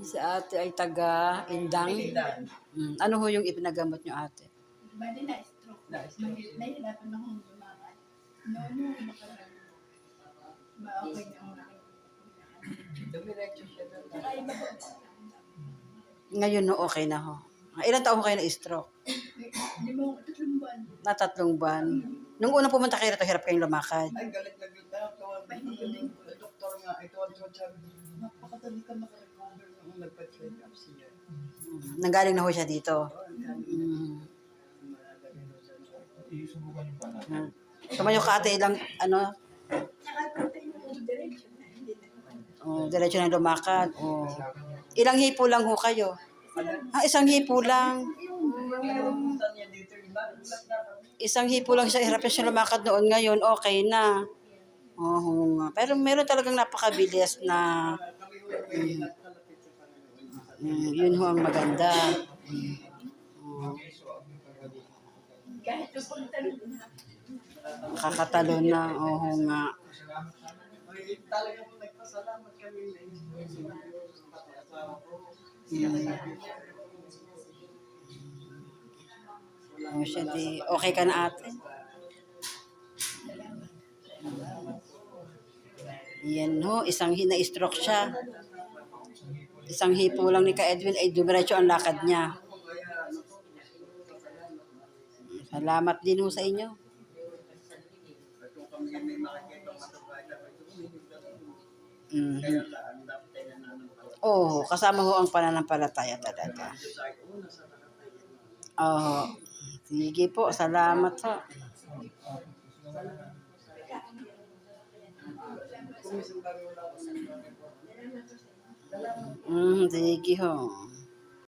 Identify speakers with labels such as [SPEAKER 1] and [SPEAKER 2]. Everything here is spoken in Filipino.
[SPEAKER 1] Si ate ay taga-Indang.
[SPEAKER 2] Tingnan.
[SPEAKER 1] Ano ho yung ipinagamot nyo, ate?
[SPEAKER 3] Bali na-stroke.
[SPEAKER 2] Na-stroke.
[SPEAKER 3] Nahihirapan akong lumakad. Noon nakaraan. Ma-okay na ang aking
[SPEAKER 2] Dumiretso siya doon.
[SPEAKER 3] Tsaka iba ko.
[SPEAKER 1] Ngayon no, okay na ho. Ilan taon ho kayo na-stroke?
[SPEAKER 3] 3 buwan.
[SPEAKER 1] Na 3 buwan. Nung unang pumunta kayo rito, hirap kayong lumakad.
[SPEAKER 2] Ay, galit na galit na. Doktor nga, ito ang sabi. Napakadali ka makarecover nung nagpa-check up siya.
[SPEAKER 1] Nanggaling na ho siya dito. Tumayo ka ate, ilang, ano,
[SPEAKER 3] Tsaka pati yung direction na hindi na.
[SPEAKER 1] diretso na lumakad. Ilang hipo lang ho kayo? Isang hipo lang.
[SPEAKER 2] Punta niya dito, iba na kami.
[SPEAKER 1] Isang hipo lang siya, hirap na siya lumakad noon. Ngayon, okay na. Oo nga. Pero meron talagang napakabilis na
[SPEAKER 2] Kami ulit kalapit sa Panginoon.
[SPEAKER 1] yun ho ang maganda.
[SPEAKER 3] Kahit yung pagtalon na.
[SPEAKER 1] Kakatalo na. Oo nga.
[SPEAKER 2] Ay, talagang nagpasalamat kami na pati asawa ko.
[SPEAKER 1] Siya di, okay ka na ate? Yan ho, isang na-stroke siya. Isang hipo lang ni Ka Edwin ay dumiretso ang lakad niya. Salamat din ho sa inyo.
[SPEAKER 2] Kung kami may makikita matubay na
[SPEAKER 1] Mhm.
[SPEAKER 2] kaya lang, dapat tayo nananampalataya.
[SPEAKER 1] Oo, kasama ho ang pananampalataya talaga.
[SPEAKER 2] Diyos ay una sa lahat.
[SPEAKER 1] Oo. Sige po, salamat po.
[SPEAKER 2] Kung isang bagay wala ko sa
[SPEAKER 1] Sige ho.